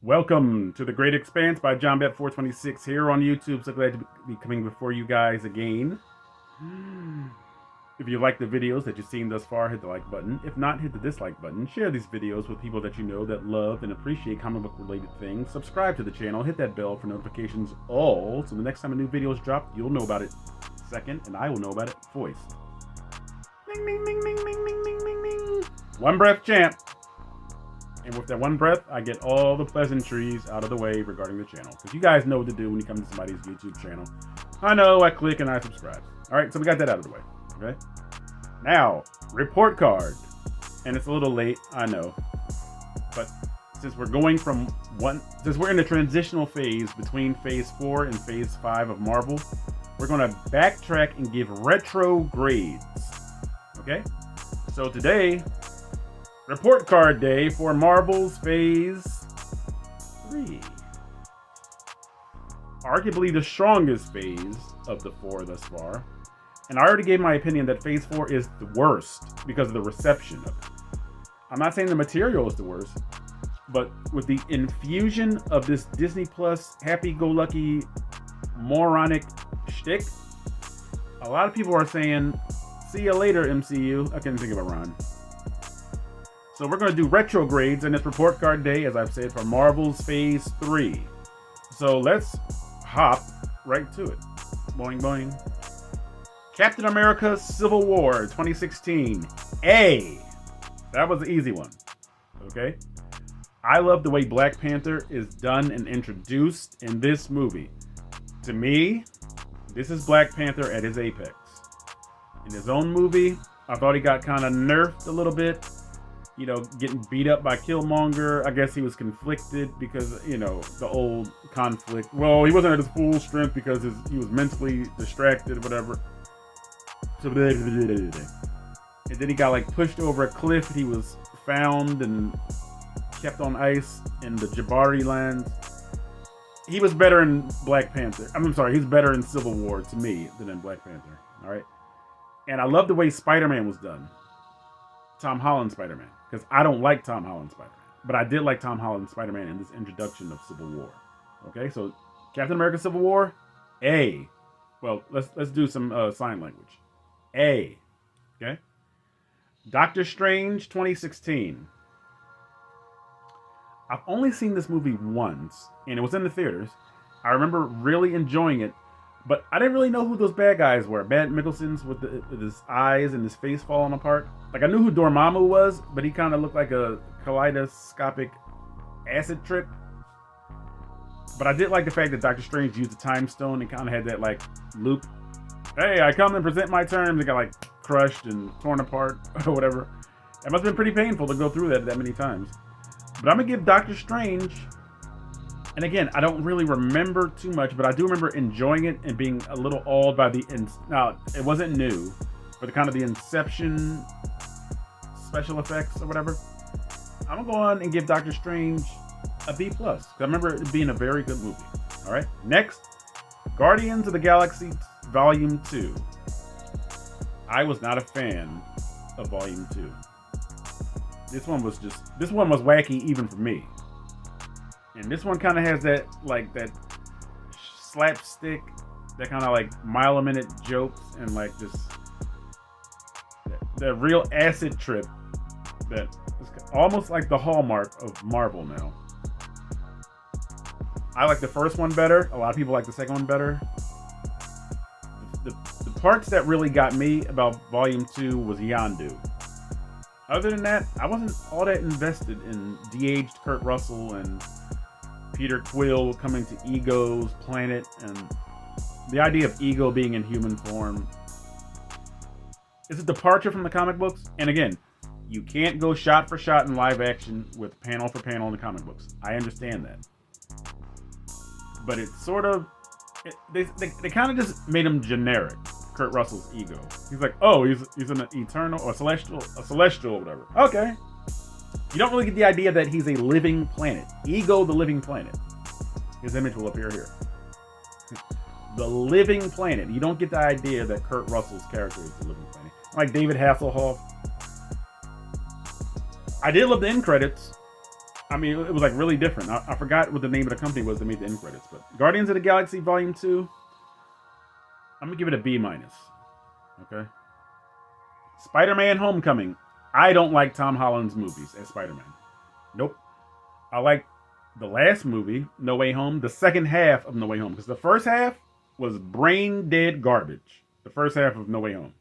Welcome to The Great Expanse by JohnBet426 here on YouTube. So glad to be coming before you guys again. If you like the videos that you've seen thus far, hit the like button. If not, hit the dislike button. Share these videos with people that you know that love and appreciate comic book related things. Subscribe to the channel, hit that bell for notifications all, so the next time a new video is dropped, you'll know about it second, and I will know about it first. Ding, ding, ding, ding, ding, ding, ding, ding, ding. One breath champ. And with that one breath, I get all the pleasantries out of the way regarding the channel. Because you guys know what to do when you come to somebody's YouTube channel. I know, I click and I subscribe. Alright, so we got that out of the way. Okay? Now, report card. And it's a little late, I know. But since we're going from since we're in the transitional phase between phase 4 and phase 5 of Marvel, we're going to backtrack and give retro grades. Okay? So today, report card day for Marvel's Phase 3. Arguably the strongest phase of the 4 thus far. And I already gave my opinion that Phase 4 is the worst because of the reception of it. I'm not saying the material is the worst, but with the infusion of this Disney Plus happy-go-lucky moronic shtick, a lot of people are saying, see you later, MCU. I couldn't think of a rhyme. So we're going to do retrogrades in this report card day, as I've said, for Marvel's Phase 3. So let's hop right to it. Boing, boing. Captain America Civil War 2016. A. That was the easy one. Okay? I love the way Black Panther is done and introduced in this movie. To me, this is Black Panther at his apex. In his own movie, I thought he got kind of nerfed a little bit. You know, getting beat up by Killmonger. I guess he was conflicted because, you know, the old conflict. Well, he wasn't at his full strength because he was mentally distracted or whatever. So, and then he got like pushed over a cliff. He was found and kept on ice in the Jabari lands. He was better in Black Panther. I'm sorry, he's better in Civil War to me than in Black Panther. All right. And I love the way Spider-Man was done. Tom Holland Spider-Man. Because I don't like Tom Holland Spider-Man. But I did like Tom Holland Spider-Man in this introduction of Civil War. Okay, so Captain America Civil War, A. Well, let's do some sign language. A. Okay? Doctor Strange 2016. I've only seen this movie once, and it was in the theaters. I remember really enjoying it, but I didn't really know who those bad guys were. Matt Mikkelsen's with his eyes and his face falling apart. Like, I knew who Dormammu was, but he kind of looked like a kaleidoscopic acid trip. But I did like the fact that Doctor Strange used the time stone and kind of had that, like, Luke, hey, I come and present my terms. It got, like, crushed and torn apart or whatever. It must have been pretty painful to go through that many times. But I'm going to give Doctor Strange... And again, I don't really remember too much, but I do remember enjoying it and being a little awed by now, it wasn't new, but the kind of the Inception special effects or whatever. I'm going to go on and give Doctor Strange a B+. I remember it being a very good movie. All right. Next, Guardians of the Galaxy Volume 2. I was not a fan of Volume 2. This one was wacky even for me. And this one kind of has that, like, that slapstick, that kind of, like, mile-a-minute jokes and, like, this, the real acid trip that is almost like the hallmark of Marvel now. I like the first one better. A lot of people like the second one better. The parts that really got me about Volume 2 was Yondu. Other than that, I wasn't all that invested in de-aged Kurt Russell and Peter Quill coming to Ego's planet, and the idea of Ego being in human form is a departure from the comic books. And again, you can't go shot for shot in live action with panel for panel in the comic books. I understand that. But it's sort of... They kind of just made him generic, Kurt Russell's Ego. He's like, oh, he's an eternal or celestial or whatever. Okay. You don't really get the idea that he's a living planet. Ego, the living planet. His image will appear here. The living planet. You don't get the idea that Kurt Russell's character is the living planet. Like David Hasselhoff. I did love the end credits. I mean, it was like really different. I forgot what the name of the company was that made the end credits, but Guardians of the Galaxy Volume 2, I'm gonna give it a B minus. Okay. Spider-Man Homecoming. I don't like Tom Holland's movies as Spider-Man. Nope. I like the last movie, No Way Home, the second half of No Way Home, because the first half was brain dead garbage. The first half of No Way Home.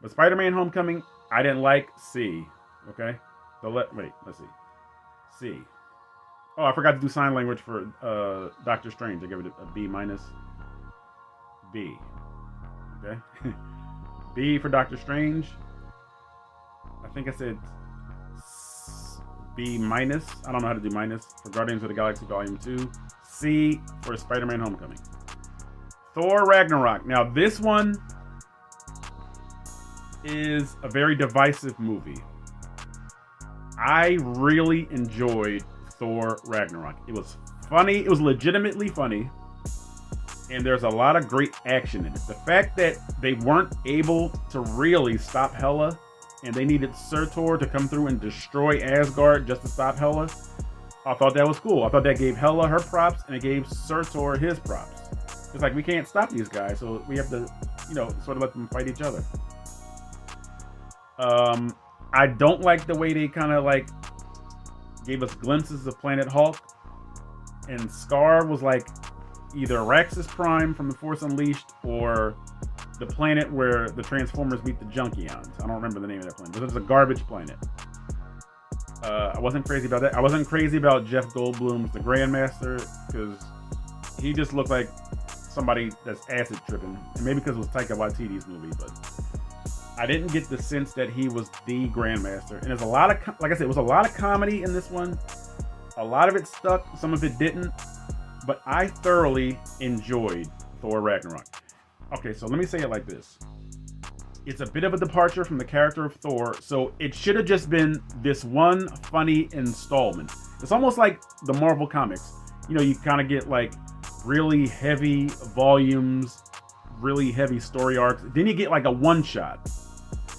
But Spider-Man Homecoming, I didn't like. C. Okay? Wait, let's see. C. Oh, I forgot to do sign language for Doctor Strange. I gave it a B minus. B. Okay? B for Doctor Strange. I think I said B minus. I don't know how to do minus for Guardians of the Galaxy Volume 2. C for Spider-Man Homecoming. Thor Ragnarok. Now, this one is a very divisive movie. I really enjoyed Thor Ragnarok. It was funny. It was legitimately funny. And there's a lot of great action in it. The fact that they weren't able to really stop Hela and they needed Surtur to come through and destroy Asgard just to stop Hela, I thought that was cool. I thought that gave Hela her props and it gave Surtur his props. It's like, we can't stop these guys, so we have to, sort of let them fight each other. I don't like the way they kind of like gave us glimpses of Planet Hulk, and Scar was like either Raxus Prime from The Force Unleashed or the planet where the Transformers meet the Junkions. I don't remember the name of that planet, but it was a garbage planet. I wasn't crazy about that. I wasn't crazy about Jeff Goldblum's The Grandmaster, because he just looked like somebody that's acid tripping, and maybe because it was Taika Waititi's movie, but I didn't get the sense that he was the Grandmaster. And there's a lot of, like I said, it was a lot of comedy in this one. A lot of it stuck, some of it didn't. But I thoroughly enjoyed Thor Ragnarok. Okay, so let me say it like this. It's a bit of a departure from the character of Thor, so it should have just been this one funny installment. It's almost like the Marvel comics. You kind of get like really heavy volumes, really heavy story arcs. Then you get like a one-shot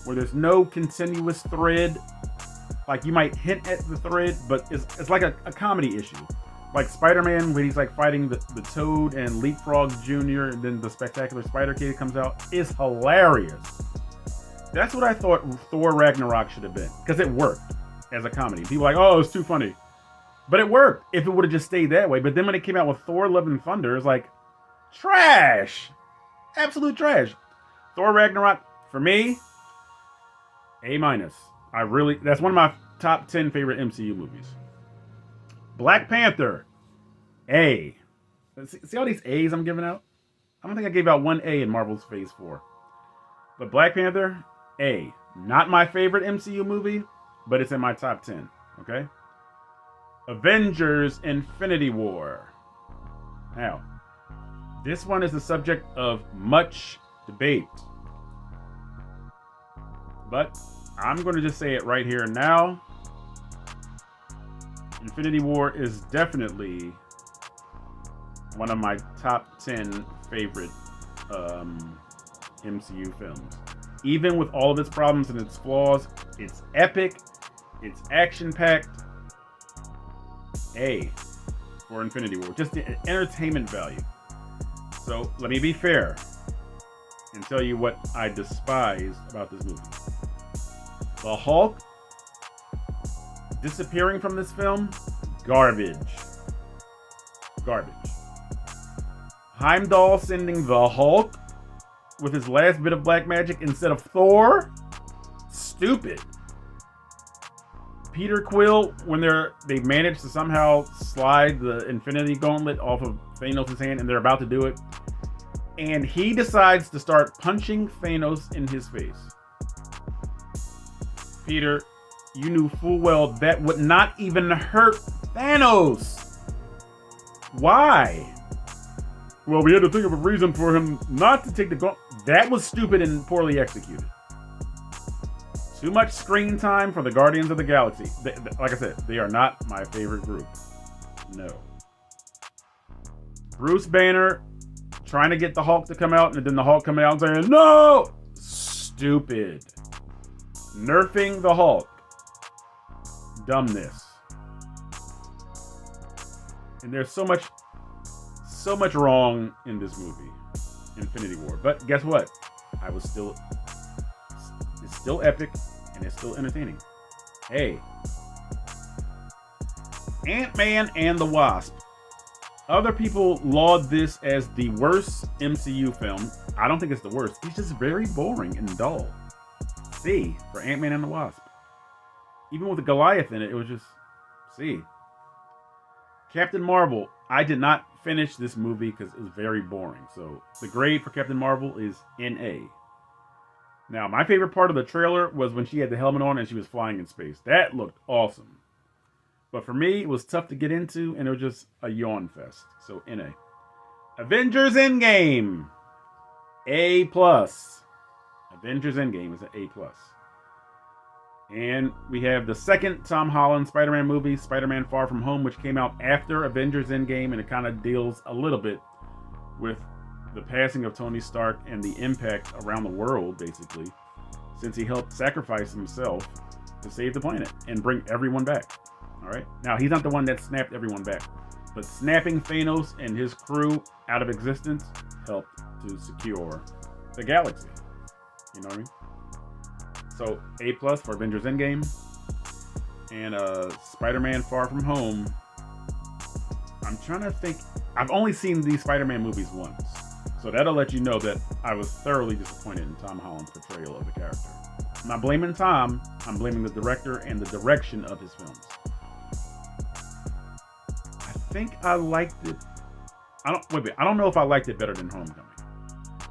where there's no continuous thread. Like, you might hint at the thread, but it's like a comedy issue. Like Spider-Man, when he's like fighting the Toad and Leapfrog Jr., and then the Spectacular Spider-Kid comes out, is hilarious. That's what I thought Thor Ragnarok should have been, because it worked as a comedy. People are like, oh, it's too funny. But it worked if it would have just stayed that way. But then when it came out with Thor Love and Thunder, it's like, trash. Absolute trash. Thor Ragnarok, for me, A minus. That's one of my top 10 favorite MCU movies. Black Panther, A. See all these A's I'm giving out? I don't think I gave out one A in Marvel's Phase 4. But Black Panther, A. Not my favorite MCU movie, but it's in my top 10, okay? Avengers Infinity War. Now, this one is the subject of much debate. But I'm going to just say it right here and now. Infinity War is definitely one of my top 10 favorite MCU films. Even with all of its problems and its flaws, it's epic, it's action-packed. A for Infinity War. Just the entertainment value. So let me be fair and tell you what I despise about this movie. The Hulk disappearing from this film, garbage. Garbage. Heimdall sending the Hulk with his last bit of black magic instead of Thor, stupid. Peter Quill, when they managed to somehow slide the Infinity Gauntlet off of Thanos' hand and they're about to do it, and he decides to start punching Thanos in his face. Peter, you knew full well that would not even hurt Thanos. Why? Well, we had to think of a reason for him not to take the gauntlet. That was stupid and poorly executed. Too much screen time for the Guardians of the Galaxy. Like I said, they are not my favorite group. No. Bruce Banner trying to get the Hulk to come out, and then the Hulk coming out and saying, no! Stupid. Nerfing the Hulk. Dumbness. And there's so much wrong in this movie, Infinity War. But guess what? It's still epic and it's still entertaining. Hey, Ant-Man and the Wasp. Other people laud this as the worst MCU film. I don't think it's the worst. It's just very boring and dull. C for Ant-Man and the Wasp. Even with the Goliath in it, it was just C. Captain Marvel. I did not finish this movie because it was very boring. So the grade for Captain Marvel is NA. Now, my favorite part of the trailer was when she had the helmet on and she was flying in space. That looked awesome. But for me, it was tough to get into, and it was just a yawn fest. So, NA. Avengers Endgame. A+. Avengers Endgame is an A+. And we have the second Tom Holland Spider-Man movie, Spider-Man Far From Home, which came out after Avengers Endgame, and it kind of deals a little bit with the passing of Tony Stark and the impact around the world, basically, since he helped sacrifice himself to save the planet and bring everyone back. All right. Now, he's not the one that snapped everyone back, but snapping Thanos and his crew out of existence helped to secure the galaxy. You know what I mean? So, A+ for Avengers Endgame. And Spider-Man Far From Home. I'm trying to think. I've only seen these Spider-Man movies once. So that'll let you know that I was thoroughly disappointed in Tom Holland's portrayal of the character. I'm not blaming Tom. I'm blaming the director and the direction of his films. I think I liked it. I don't know if I liked it better than Homecoming.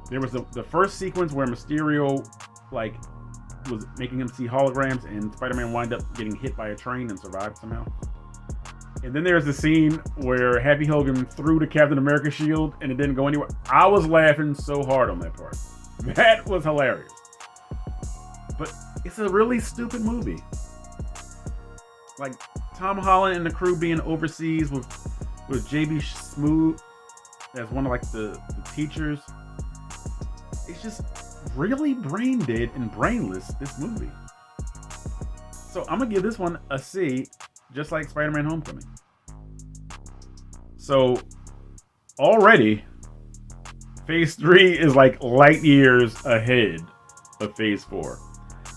There was the first sequence where Mysterio was making him see holograms, and Spider-Man wound up getting hit by a train and survived somehow. And then there's the scene where Happy Hogan threw the Captain America shield and it didn't go anywhere. I was laughing so hard on that part. That was hilarious. But it's a really stupid movie. Like Tom Holland and the crew being overseas with J.B. Smoot as one of the teachers. It's just really brain dead and brainless, this movie. So I'm gonna give this one a C, just like Spider-Man Homecoming. So already Phase 3 is like light years ahead of Phase 4.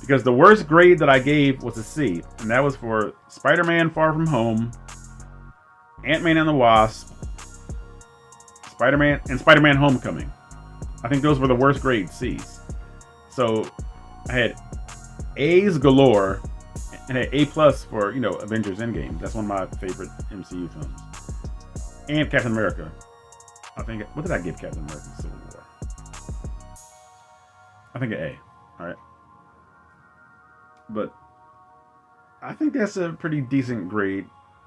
Because the worst grade that I gave was a C, and that was for Spider-Man Far From Home, Ant-Man and the Wasp, Spider-Man, and Spider-Man Homecoming. I think those were the worst grade C's. So I had A's galore and had A+ for, Avengers Endgame. That's one of my favorite MCU films. And Captain America. What did I give Captain America Civil War? I think an A. All right. But I think that's a pretty decent grade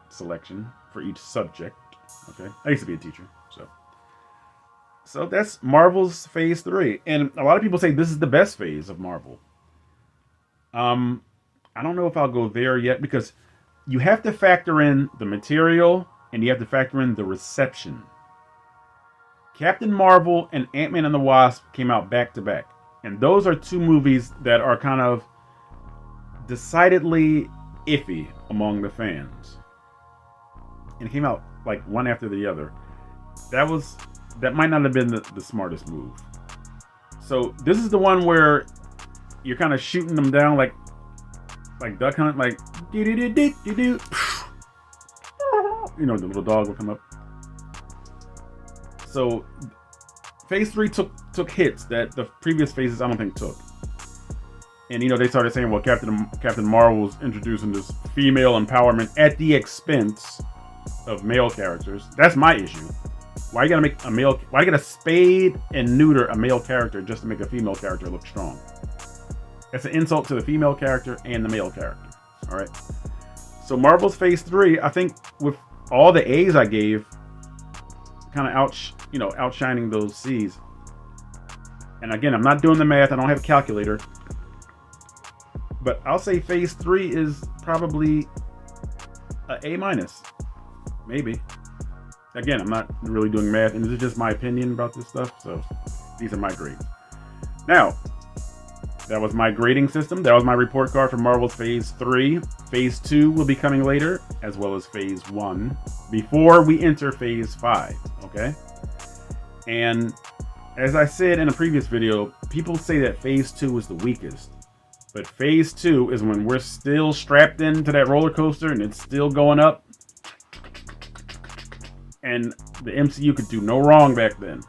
selection for each subject. Okay. I used to be a teacher, So that's Marvel's Phase 3. And a lot of people say this is the best phase of Marvel. I don't know if I'll go there yet, because you have to factor in the material and you have to factor in the reception. Captain Marvel and Ant-Man and the Wasp came out back to back. And those are two movies that are kind of decidedly iffy among the fans. And it came out like one after the other. That might not have been the smartest move. So this is the one where you're kind of shooting them down like Duck Hunt, like do. The little dog will come up. So Phase 3 took hits that the previous phases I don't think took. And they started saying, well, Captain Marvel was introducing this female empowerment at the expense of male characters. That's my issue. Why you gotta spade and neuter a male character just to make a female character look strong? That's an insult to the female character and the male character. All right. So Marvel's Phase 3, I think with all the A's I gave, kind of outshining those C's. And again, I'm not doing the math. I don't have a calculator. But I'll say Phase 3 is probably a A-, maybe. Again, I'm not really doing math, and this is just my opinion about this stuff, so these are my grades. Now, that was my grading system. That was my report card for Marvel's Phase 3. Phase 2 will be coming later, as well as Phase 1. before we enter phase 5, okay? And as I said in a previous video, people say that phase 2 is the weakest. But phase 2 is when we're still strapped into that roller coaster and it's still going up. And the MCU could do no wrong back then.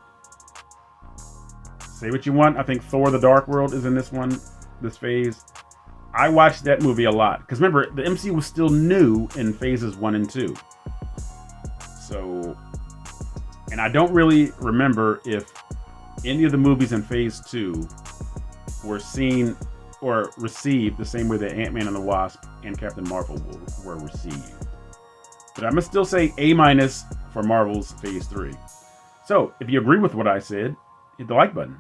Say what you want. I think Thor: The Dark World is in this one, this phase. I watched that movie a lot. Because remember, the MCU was still new in phases 1 and 2. So, and I don't really remember if any of the movies in phase 2 were seen or received the same way that Ant-Man and the Wasp and Captain Marvel were received. But I'm going to still say A- for Marvel's phase 3. So, if you agree with what I said, hit the like button.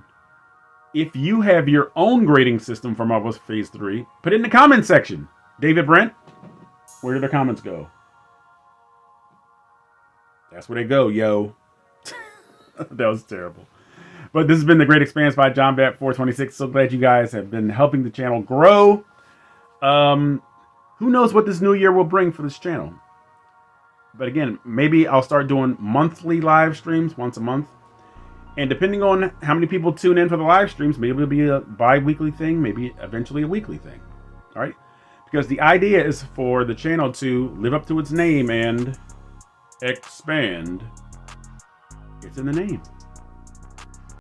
If you have your own grading system for Marvel's phase 3, put it in the comment section. David Brent, where do the comments go? That's where they go, yo. That was terrible. But this has been The Great Expanse by John Bat 426. So glad you guys have been helping the channel grow. Who knows what this new year will bring for this channel. But again, maybe I'll start doing monthly live streams once a month. And depending on how many people tune in for the live streams, maybe it'll be a bi-weekly thing, maybe eventually a weekly thing. All right? Because the idea is for the channel to live up to its name and expand. It's in the name.